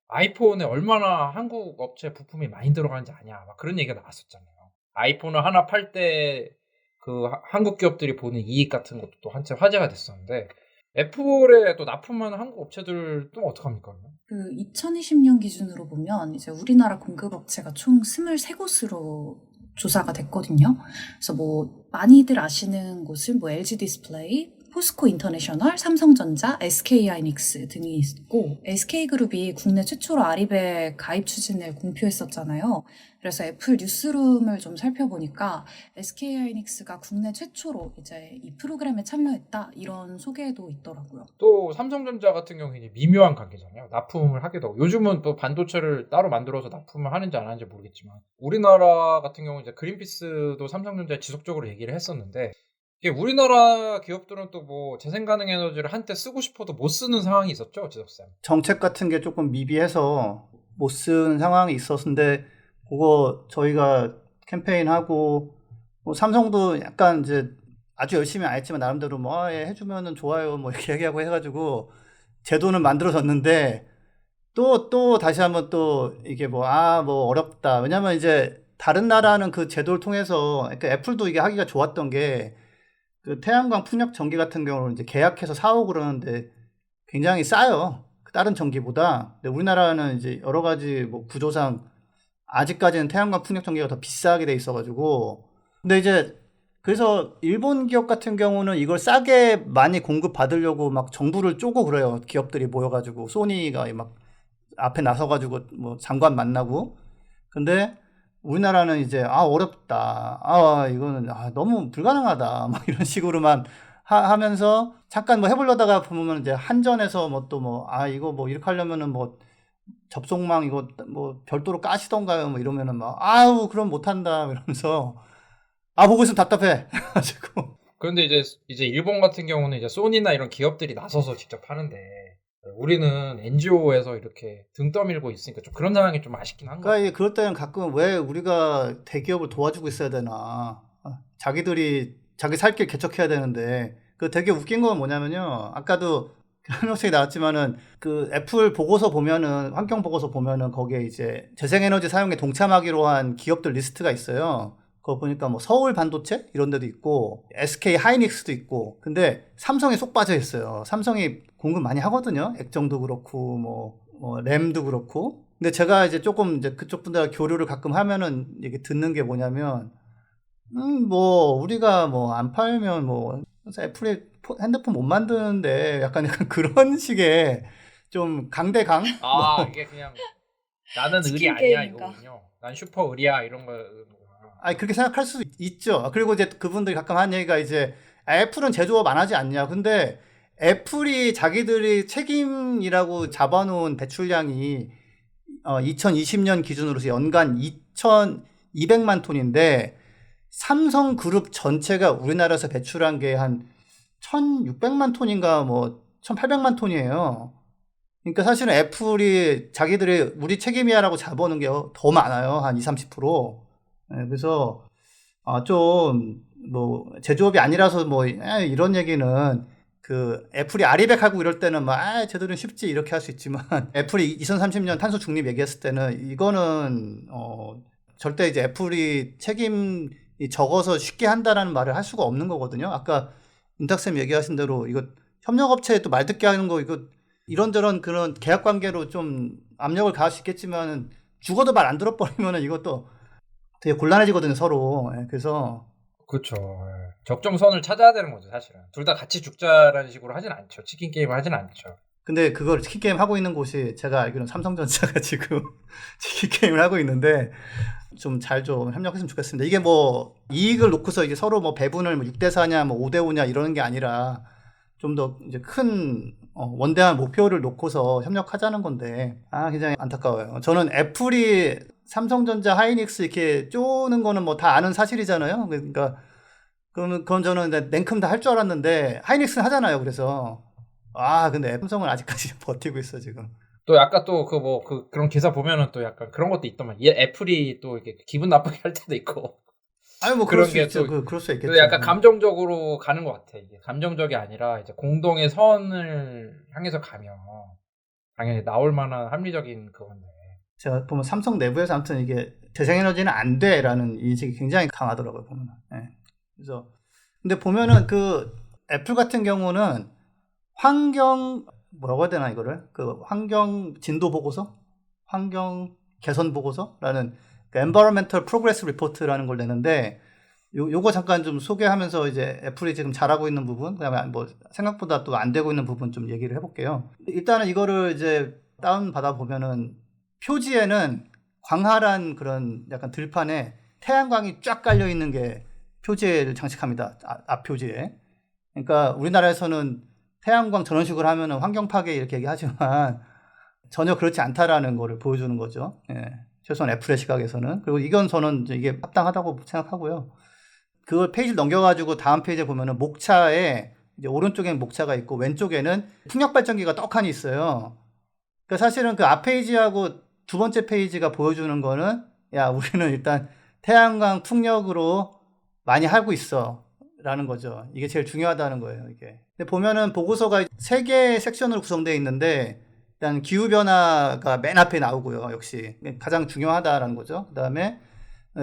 아이폰에 얼마나 한국 업체 부품이 많이 들어가는지 아냐. 그런 얘기가 나왔었잖아요. 아이폰을 하나 팔 때 한국 기업들이 보는 이익 같은 것도 또 한참 화제가 됐었는데, 애플에 또 납품하는 한국 업체들 또 어떡합니까? 그 2020년 기준으로 보면 이제 우리나라 공급업체가 총 23곳으로 조사가 됐거든요. 그래서 뭐 많이들 아시는 곳은 뭐 LG 디스플레이, 포스코 인터내셔널, 삼성전자, SK 하이닉스 등이 있고 SK그룹이 국내 최초로 아리백 가입 추진을 공표했었잖아요. 그래서 애플 뉴스룸을 좀 살펴보니까 SK 하이닉스가 국내 최초로 이제 이 프로그램에 참여했다 이런 소개도 있더라고요. 또 삼성전자 같은 경우는 이제 미묘한 관계잖아요. 납품을 하기도 하고 요즘은 또 반도체를 따로 만들어서 납품을 하는지 안 하는지 모르겠지만 우리나라 같은 경우는 이제 그린피스도 삼성전자에 지속적으로 얘기를 했었는데 이게 우리나라 기업들은 또 뭐 재생가능 에너지를 한때 쓰고 싶어도 못 쓰는 상황이 있었죠, 지석쌤. 정책 같은 게 조금 미비해서 못 쓰는 상황이 있었는데 그거 저희가 캠페인하고 뭐 삼성도 약간 이제 아주 열심히 안 했지만 나름대로 뭐 예, 해주면은 좋아요 뭐 이렇게 얘기하고 해가지고 제도는 만들어졌는데 또 다시 한번 또 이게 뭐 어렵다. 왜냐면 이제 다른 나라는 그 제도를 통해서 그러니까 애플도 이게 하기가 좋았던 게 그 태양광 풍력 전기 같은 경우는 이제 계약해서 사오고 그러는데 굉장히 싸요. 다른 전기보다. 근데 우리나라는 이제 여러 가지 뭐 구조상 아직까지는 태양광 풍력 전기가 더 비싸게 돼 있어가지고. 근데 이제 그래서 일본 기업 같은 경우는 이걸 싸게 많이 공급받으려고 막 정부를 쪼고 그래요. 기업들이 모여가지고 소니가 막 앞에 나서가지고 뭐 장관 만나고. 근데 우리나라는 이제 어렵다. 이거는 너무 불가능하다. 막 이런 식으로만 하면서 잠깐 뭐 해보려다가 보면 이제 한전에서 뭐 또 뭐 이거 뭐 이렇게 하려면은 뭐 접속망 이거 뭐 별도로 까시던가요? 뭐 이러면은 막 그럼 못한다 이러면서 보고 있으면 답답해. 가지고. 그런데 이제 일본 같은 경우는 이제 소니나 이런 기업들이 나서서 직접 하는데 우리는 NGO에서 이렇게 등 떠밀고 있으니까 좀 그런 상황이 좀 아쉽긴 한 거 같아요. 그럴 때는 가끔 왜 우리가 대기업을 도와주고 있어야 되나. 자기들이 자기 살 길 개척해야 되는데 그 되게 웃긴 건 뭐냐면요. 아까도 한 명씩 나왔지만은 그 애플 보고서 보면은 환경 보고서 보면은 거기에 이제 재생에너지 사용에 동참하기로 한 기업들 리스트가 있어요. 그거 보니까 뭐 서울 반도체 이런 데도 있고 SK 하이닉스도 있고 근데 삼성이 쏙 빠져 있어요. 삼성이 공급 많이 하거든요. 액정도 그렇고 뭐 램도 그렇고. 근데 제가 이제 조금 이제 그쪽 분들과 교류를 가끔 하면은 이게 듣는 게 뭐냐면 뭐 우리가 뭐 안 팔면 뭐 애플이 핸드폰 못 만드는데 약간 그런 식의 좀 강대강. 이게 그냥 나는 의리 치킨 아니야 게임인가? 이거군요. 난 슈퍼 의리야 이런 거. 그렇게 생각할 수 있죠. 그리고 이제 그분들이 가끔 하는 얘기가 이제 애플은 제조업 안 하지 않냐. 근데 애플이 자기들이 책임이라고 잡아놓은 배출량이 2020년 기준으로서 연간 2,200만 톤인데 삼성그룹 전체가 우리나라에서 배출한 게 한 1,600만 톤인가 뭐 1,800만 톤이에요. 그러니까 사실은 애플이 자기들이 우리 책임이야라고 잡아놓은 게 더 많아요. 한 20-30%. 그래서 좀 뭐 제조업이 아니라서 뭐 이런 얘기는 그 애플이 아리백 하고 이럴 때는 막 쟤들은 쉽지 이렇게 할 수 있지만 애플이 2030년 탄소 중립 얘기했을 때는 이거는 절대 이제 애플이 책임이 적어서 쉽게 한다라는 말을 할 수가 없는 거거든요. 아까 윤탁쌤 얘기하신 대로 이거 협력업체에 또 말 듣게 하는 거 이거 이런저런 그런 계약 관계로 좀 압력을 가할 수 있겠지만 죽어도 말 안 들어버리면은 이것도 되게 곤란해지거든요, 서로. 그래서 그렇죠. 적정선을 찾아야 되는 거죠, 사실은. 둘 다 같이 죽자라는 식으로 하진 않죠. 치킨 게임을 하진 않죠. 근데 그걸 치킨 게임 하고 있는 곳이 제가 알기로는 삼성전자가 지금 치킨 게임을 하고 있는데 좀 잘 좀 협력했으면 좋겠습니다. 이게 뭐 이익을 놓고서 이게 서로 뭐 배분을 뭐 6대4냐 뭐 5대5냐 이러는 게 아니라 좀 더 이제 큰 원대한 목표를 놓고서 협력하자는 건데 굉장히 안타까워요. 저는 애플이 삼성전자, 하이닉스 이렇게 쪼는 거는 뭐 다 아는 사실이잖아요. 그러니까 그건 저는 냉큼 다 할 줄 알았는데 하이닉스는 하잖아요. 그래서 근데 삼성은 아직까지 버티고 있어 지금. 또 약간 또 그런 기사 보면은 또 약간 그런 것도 있더만. 애플이 또 이렇게 기분 나쁘게 할 때도 있고. 뭐 그런 그럴 수 게 있죠. 또 그럴 수 있겠죠. 약간 감정적으로 가는 것 같아. 이게 감정적이 아니라 이제 공동의 선을 향해서 가면 당연히 나올 만한 합리적인 그건데. 제가 보면 삼성 내부에서 아무튼 이게 재생에너지는 안 돼라는 인식이 굉장히 강하더라고요, 보면. 그래서 근데 보면은 그 애플 같은 경우는 환경 뭐라고 해야 되나 이거를 그 환경 진도 보고서, 환경 개선 보고서라는 그 Environmental Progress Report라는 걸 내는데 요거 잠깐 좀 소개하면서 이제 애플이 지금 잘하고 있는 부분, 그다음에 뭐 생각보다 또 안 되고 있는 부분 좀 얘기를 해볼게요. 일단은 이거를 이제 다운 받아 보면은 표지에는 광활한 그런 약간 들판에 태양광이 쫙 깔려 있는 게 표지를 장식합니다. 앞 표지에. 그러니까 우리나라에서는 태양광 저런 식으로 하면은 환경 파괴 이렇게 얘기하지만 전혀 그렇지 않다라는 거를 보여주는 거죠. 예. 최소한 애플의 시각에서는. 그리고 이건 저는 이게 합당하다고 생각하고요. 그걸 페이지를 넘겨가지고 다음 페이지에 보면은 목차에 이제 오른쪽에는 목차가 있고 왼쪽에는 풍력 발전기가 떡하니 있어요. 그러니까 사실은 그 앞 페이지하고 두 번째 페이지가 보여주는 거는 야, 우리는 일단 태양광 풍력으로 많이 하고 있어 라는 거죠. 이게 제일 중요하다는 거예요, 이게. 근데 보면은 보고서가 3개의 섹션으로 구성되어 있는데 일단 기후변화가 맨 앞에 나오고요. 역시 가장 중요하다라는 거죠. 그 다음에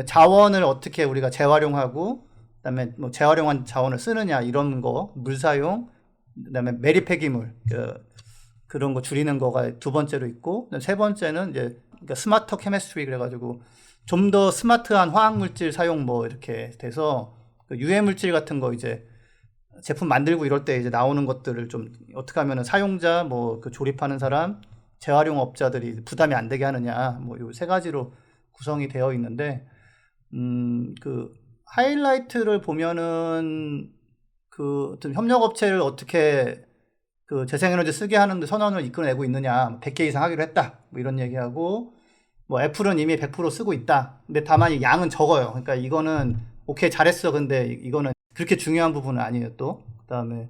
자원을 어떻게 우리가 재활용하고, 그 다음에 뭐 재활용한 자원을 쓰느냐 이런 거, 물 사용, 그 다음에 매립 폐기물 그런 거 줄이는 거가 두 번째로 있고, 세 번째는 이제 그러니까 스마터 케미스트리 그래가지고 좀 더 스마트한 화학 물질 사용 뭐 이렇게 돼서 그 유해 물질 같은 거 이제 제품 만들고 이럴 때 이제 나오는 것들을 좀 어떻게 하면은 사용자, 뭐 그 조립하는 사람, 재활용 업자들이 부담이 안 되게 하느냐, 뭐 요 세 가지로 구성이 되어 있는데, 그 하이라이트를 보면은 그 어떤 협력 업체를 어떻게 그 재생에너지 쓰게 하는데 선언을 이끌어내고 있느냐, 100개 이상 하기로 했다, 뭐 이런 얘기하고, 뭐 애플은 이미 100% 쓰고 있다. 근데 다만 이 양은 적어요. 그러니까 이거는 오케이 잘했어. 근데 이거는 그렇게 중요한 부분은 아니에요. 또 그다음에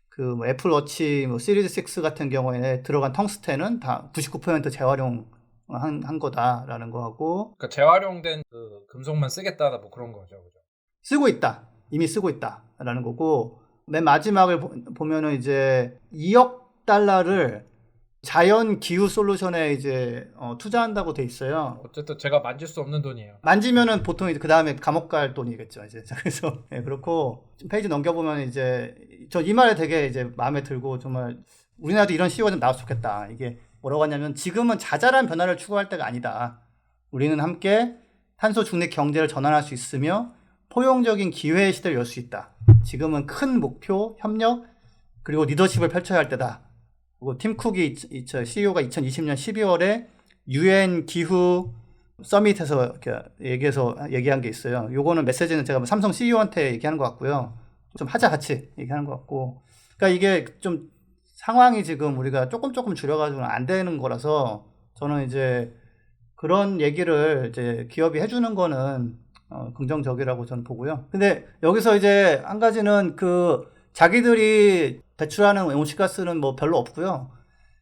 그 뭐 애플워치 뭐 시리즈 6 같은 경우에 들어간 텅스텐은 다 99% 재활용 한 거다라는 거 하고, 그러니까 재활용된 그 금속만 쓰겠다 뭐 그런 거죠, 그죠? 쓰고 있다. 이미 쓰고 있다라는 거고, 맨 마지막을 보면은 이제 2억 달러를 자연 기후 솔루션에 이제 투자한다고 돼 있어요. 어쨌든 제가 만질 수 없는 돈이에요. 만지면은 보통 이제 그 다음에 감옥 갈 돈이겠죠. 이제 그래서 네, 그렇고 페이지 넘겨보면 이제 저 이 말에 되게 이제 마음에 들고, 정말 우리나라도 이런 CEO가 좀 나왔으면 좋겠다. 이게 뭐라고 하냐면 지금은 자잘한 변화를 추구할 때가 아니다. 우리는 함께 탄소 중립 경제를 전환할 수 있으며 포용적인 기회의 시대를 열 수 있다. 지금은 큰 목표, 협력, 그리고 리더십을 펼쳐야 할 때다. 그리고 팀 쿡이 CEO가 2020년 12월에 UN 기후 서밋에서 이렇게 얘기한 게 있어요. 요거는 메시지는 제가 삼성 CEO한테 얘기하는 것 같고요. 좀 하자 같이 얘기하는 것 같고. 그러니까 이게 좀 상황이 지금 우리가 조금 줄여가지고는 안 되는 거라서 저는 이제 그런 얘기를 이제 기업이 해주는 거는 긍정적이라고 저는 보고요. 근데 여기서 이제 한 가지는 그 자기들이 배출하는 온실가스는 뭐 별로 없고요.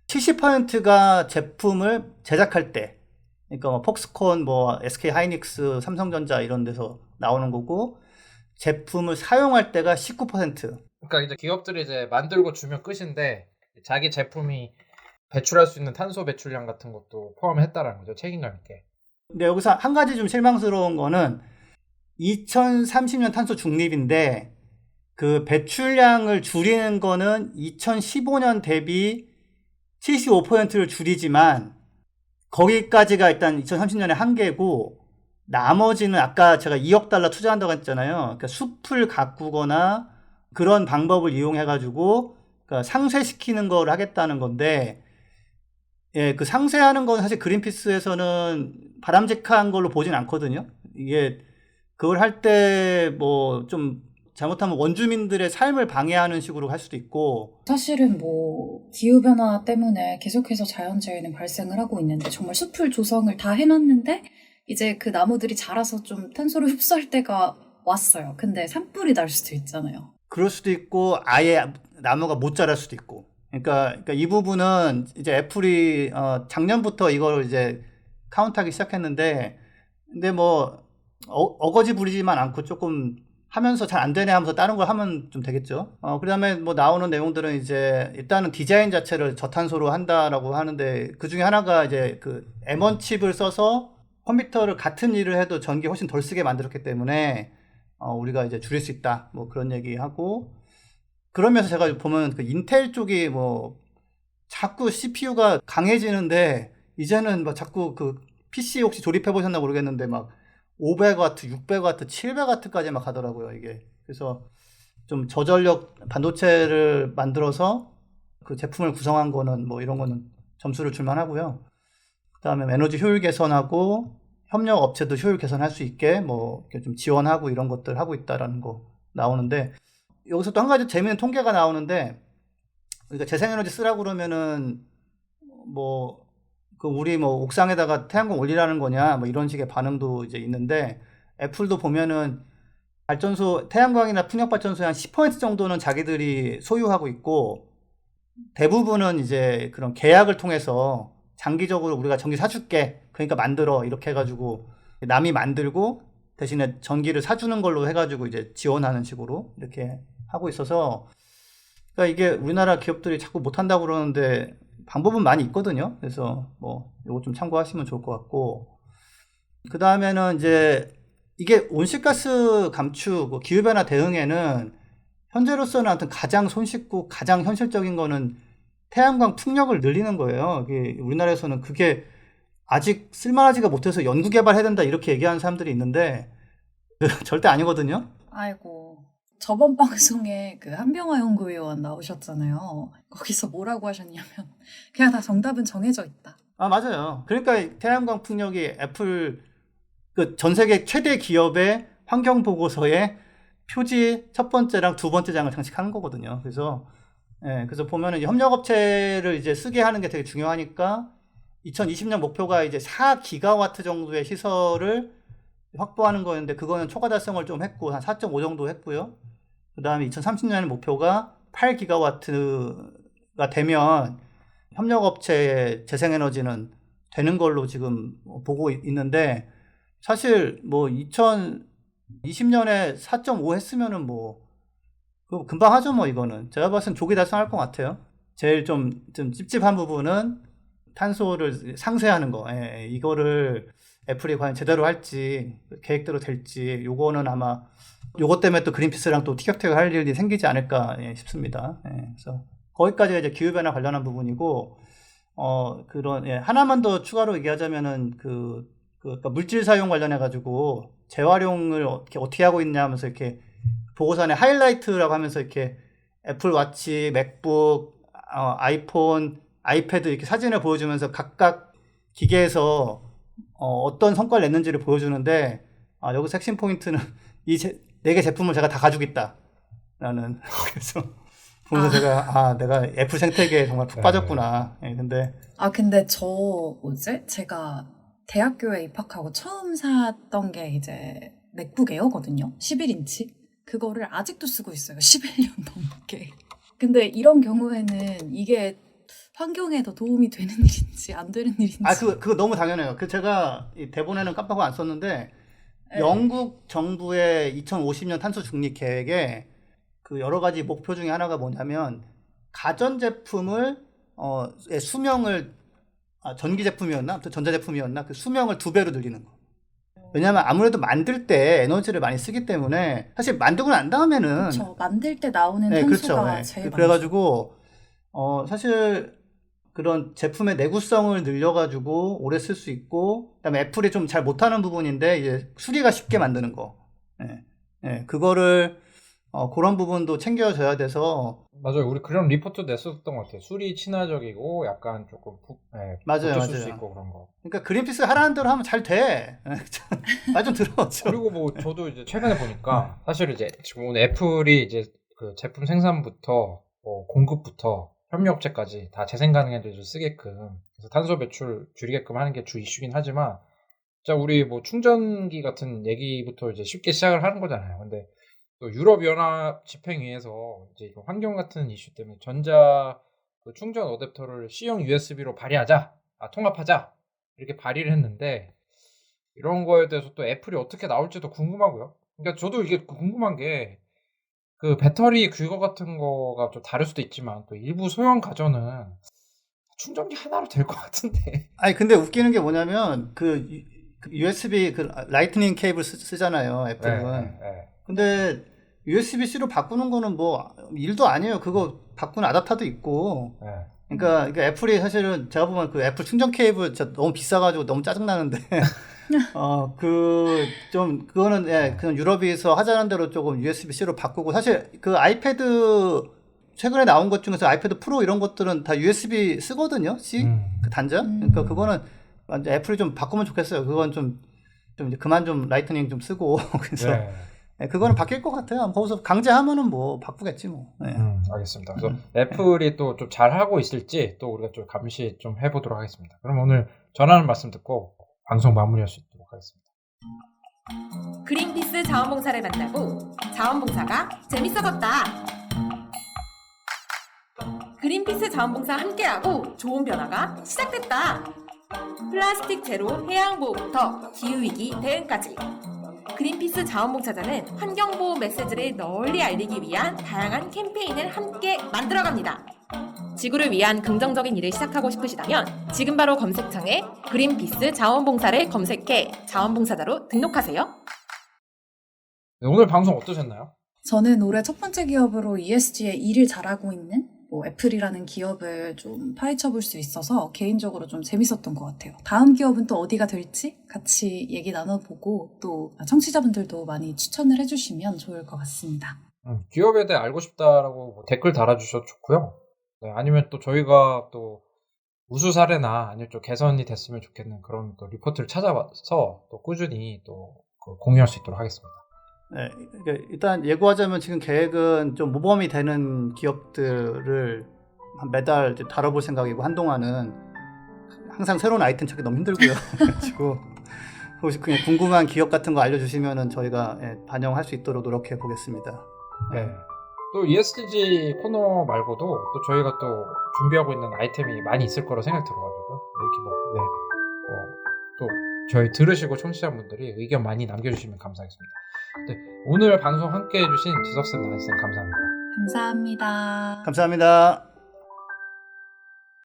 70%가 제품을 제작할 때, 그러니까 뭐 폭스콘, 뭐 SK 하이닉스, 삼성전자 이런 데서 나오는 거고, 제품을 사용할 때가 19%. 그러니까 이제 기업들이 이제 만들고 주면 끝인데 자기 제품이 배출할 수 있는 탄소 배출량 같은 것도 포함했다라는 거죠. 책임감 있게. 근데 여기서 한 가지 좀 실망스러운 거는 2030년 탄소 중립인데 그 배출량을 줄이는 거는 2015년 대비 75%를 줄이지만 거기까지가 일단 2030년에 한계고, 나머지는 아까 제가 2억 달러 투자한다고 했잖아요. 그러니까 숲을 가꾸거나 그런 방법을 이용해가지고 그러니까 상쇄시키는 걸 하겠다는 건데, 예, 그 상쇄하는 건 사실 그린피스에서는 바람직한 걸로 보진 않거든요. 이게 그걸 할 때 뭐 좀 잘못하면 원주민들의 삶을 방해하는 식으로 할 수도 있고, 사실은 뭐 기후변화 때문에 계속해서 자연재해는 발생을 하고 있는데 정말 숲을 조성을 다 해놨는데 이제 그 나무들이 자라서 좀 탄소를 흡수할 때가 왔어요. 근데 산불이 날 수도 있잖아요. 그럴 수도 있고 아예 나무가 못 자랄 수도 있고. 그러니까 이 부분은 이제 애플이 작년부터 이걸 이제 카운트하기 시작했는데, 근데 뭐 어거지 부리지만 않고 조금 하면서 잘 안 되네 하면서 다른 걸 하면 좀 되겠죠. 그 다음에 뭐 나오는 내용들은 이제 일단은 디자인 자체를 저탄소로 한다라고 하는데, 그 중에 하나가 이제 그 M1 칩을 써서 컴퓨터를 같은 일을 해도 전기 훨씬 덜 쓰게 만들었기 때문에 우리가 이제 줄일 수 있다. 뭐 그런 얘기하고, 그러면서 제가 보면 그 인텔 쪽이 뭐 자꾸 CPU가 강해지는데 이제는 막 자꾸 그 PC 혹시 조립해 보셨나 모르겠는데 막 500W, 600W, 700W까지 막 가더라고요, 이게. 그래서 좀 저전력 반도체를 만들어서 그 제품을 구성한 거는 뭐 이런 거는 점수를 줄만 하고요. 그다음에 에너지 효율 개선하고 협력 업체도 효율 개선할 수 있게 뭐 이렇게 좀 지원하고 이런 것들 하고 있다라는 거 나오는데 여기서 또 한 가지 재미있는 통계가 나오는데 그러니까 재생에너지 쓰라고 그러면은 뭐 그 우리 뭐 옥상에다가 태양광 올리라는 거냐 뭐 이런 식의 반응도 이제 있는데 애플도 보면은 발전소 태양광이나 풍력 발전소의 한 10% 정도는 자기들이 소유하고 있고 대부분은 이제 그런 계약을 통해서 장기적으로 우리가 전기 사줄게 그러니까 만들어 이렇게 해가지고 남이 만들고 대신에 전기를 사주는 걸로 해가지고 이제 지원하는 식으로 이렇게 하고 있어서 그러니까 이게 우리나라 기업들이 자꾸 못한다고 그러는데 방법은 많이 있거든요. 그래서 뭐 이거 좀 참고하시면 좋을 것 같고 그 다음에는 이제 이게 온실가스 감축, 뭐 기후변화 대응에는 현재로서는 아무튼 가장 손쉽고 가장 현실적인 거는 태양광 풍력을 늘리는 거예요. 이게 우리나라에서는 그게 아직 쓸만하지가 못해서 연구개발해야 된다 이렇게 얘기하는 사람들이 있는데 절대 아니거든요. 아이고. 저번 방송에 그 한병화 연구위원 나오셨잖아요. 거기서 뭐라고 하셨냐면 그냥 다 정답은 정해져 있다. 아, 맞아요. 그러니까 태양광 풍력이 애플 그 전 세계 최대 기업의 환경 보고서에 표지 첫 번째랑 두 번째 장을 장식하는 거거든요. 그래서 그래서 보면은 협력업체를 이제 쓰게 하는 게 되게 중요하니까 2020년 목표가 이제 4기가와트 정도의 시설을 확보하는 거였는데 그거는 초과 달성을 좀 했고 한 4.5 정도 했고요. 그 다음에 2030년의 목표가 8기가와트가 되면 협력업체의 재생에너지는 되는 걸로 지금 보고 있는데 사실 뭐 2020년에 4.5 했으면은 뭐 그거 금방 하죠 뭐 이거는. 제가 봤을 땐 조기 달성할 것 같아요. 제일 좀 찝찝한 부분은 탄소를 상쇄하는 거. 이거를 애플이 과연 제대로 할지 계획대로 될지 요거는 아마 요것 때문에 또 그린피스랑 또 티격태격 할 일이 생기지 않을까 싶습니다. 그래서 거기까지가 이제 기후변화 관련한 부분이고 그런 하나만 더 추가로 얘기하자면은 그러니까 물질 사용 관련해 가지고 재활용을 어떻게 하고 있냐 하면서 이렇게 보고서 안에 하이라이트라고 하면서 이렇게 애플 워치, 맥북, 아이폰, 아이패드 이렇게 사진을 보여주면서 각각 기계에서 어떤 성과를 냈는지를 보여주는데 여기서 핵심 포인트는 이 4개 제품을 제가 다 가지고 있다라는 그래서 보면서 제가 내가 애플 생태계에 정말 푹 빠졌구나. 근데 제가 대학교에 입학하고 처음 샀던 게 이제 맥북 에어거든요. 11인치. 그거를 아직도 쓰고 있어요. 11년 넘게. 근데 이런 경우에는 이게 환경에 더 도움이 되는 일인지 안 되는 일인지. 그거 너무 당연해요. 제가 이 대본에는 깜빡하고 안 썼는데 영국 정부의 2050년 탄소 중립 계획에 그 여러 가지 목표 중에 하나가 뭐냐면 가전제품을 수명을 전기 제품이었나? 전자 제품이었나? 그 수명을 2배로 늘리는 거. 왜냐면 아무래도 만들 때 에너지를 많이 쓰기 때문에 사실 만들고 난 다음에는 그렇죠. 만들 때 나오는 탄소가 그렇죠. 제일 많죠. 그래가지고 사실 그런 제품의 내구성을 늘려가지고 오래 쓸 수 있고 그다음에 애플이 좀 잘 못하는 부분인데 이제 수리가 쉽게 만드는 거. 그거를 그런 부분도 챙겨줘야 돼서 맞아요. 우리 그런 리포트 냈었던 것 같아요. 수리 친화적이고 약간 조금 맞아요. 붙을 수 있고 그런 거. 그러니까 그린피스 하라는 대로 하면 잘 돼. 말 좀 들어. 그리고 뭐 저도 이제 최근에 보니까 사실 이제 지금 애플이 이제 그 제품 생산부터 공급부터 협력업체까지 다 재생 가능해져서 쓰게끔 그래서 탄소 배출 줄이게끔 하는 게 주 이슈긴 하지만 자 우리 뭐 충전기 같은 얘기부터 이제 쉽게 시작을 하는 거잖아요. 근데 또 유럽연합 집행위에서 이제 환경 같은 이슈 때문에 전자 그 충전 어댑터를 C형 USB로 발의하자, 통합하자 이렇게 발의를 했는데 이런 거에 대해서 또 애플이 어떻게 나올지도 궁금하고요. 그러니까 저도 이게 궁금한 게 그 배터리 규격 같은 거가 좀 다를 수도 있지만 또 일부 소형 가전은 충전기 하나로 될 것 같은데. 근데 웃기는 게 뭐냐면 그 USB 그 라이트닝 케이블 쓰잖아요 애플은. 근데 USB-C로 바꾸는 거는 뭐 일도 아니에요. 그거 바꾸는 아답터도 있고. 네. 그러니까 애플이 사실은 제가 보면 그 애플 충전 케이블 진짜 너무 비싸가지고 너무 짜증나는데 그거는 그냥 유럽에서 하자는 대로 조금 USB-C로 바꾸고 사실 그 아이패드 최근에 나온 것 중에서 아이패드 프로 이런 것들은 다 USB 쓰거든요. C 그 단자. 그러니까 그거는 완전 애플이 좀 바꾸면 좋겠어요. 그건 좀 이제 그만 좀 라이트닝 좀 쓰고 그래서 네, 그거는 바뀔 것 같아요. 거기서 강제하면은 뭐 바꾸겠지 뭐. 네. 알겠습니다. 그래서 애플이 또 좀 잘하고 있을지 또 우리가 좀 감시 좀 해보도록 하겠습니다. 그럼 오늘 전하는 말씀 듣고 방송 마무리할 수 있도록 하겠습니다. 그린피스 자원봉사를 만나고 자원봉사가 재밌어졌다. 그린피스 자원봉사 함께하고 좋은 변화가 시작됐다. 플라스틱 제로 해양보호부터 기후위기 대응까지 그린피스 자원봉사자는 환경보호 메시지를 널리 알리기 위한 다양한 캠페인을 함께 만들어갑니다. 지구를 위한 긍정적인 일을 시작하고 싶으시다면 지금 바로 검색창에 그린피스 자원봉사를 검색해 자원봉사자로 등록하세요. 네, 오늘 방송 어떠셨나요? 저는 올해 첫 번째 기업으로 ESG에 일을 잘하고 있는 애플이라는 기업을 좀 파헤쳐 볼 수 있어서 개인적으로 좀 재밌었던 것 같아요. 다음 기업은 또 어디가 될지 같이 얘기 나눠보고 또 청취자분들도 많이 추천을 해주시면 좋을 것 같습니다. 기업에 대해 알고 싶다라고 뭐 댓글 달아주셔도 좋고요. 네, 아니면 또 저희가 또 우수 사례나 아니면 좀 개선이 됐으면 좋겠는 그런 또 리포트를 찾아봐서 또 꾸준히 또 공유할 수 있도록 하겠습니다. 네, 그러니까 일단 예고하자면 지금 계획은 좀 모범이 되는 기업들을 한 매달 다뤄볼 생각이고 한동안은 항상 새로운 아이템 찾기 너무 힘들고요. 그래가지고 혹시 그냥 궁금한 기업 같은 거 알려주시면은 저희가 반영할 수 있도록 노력해 보겠습니다. 네. 또 ESG 코너 말고도 또 저희가 또 준비하고 있는 아이템이 많이 있을 거라 생각이 들어가지고요. 이렇게 또 저희 들으시고 청취자분들이 의견 많이 남겨주시면 감사하겠습니다. 네, 오늘 방송 함께 해주신 지석쌤, 나혜쌤 감사합니다. 감사합니다. 감사합니다.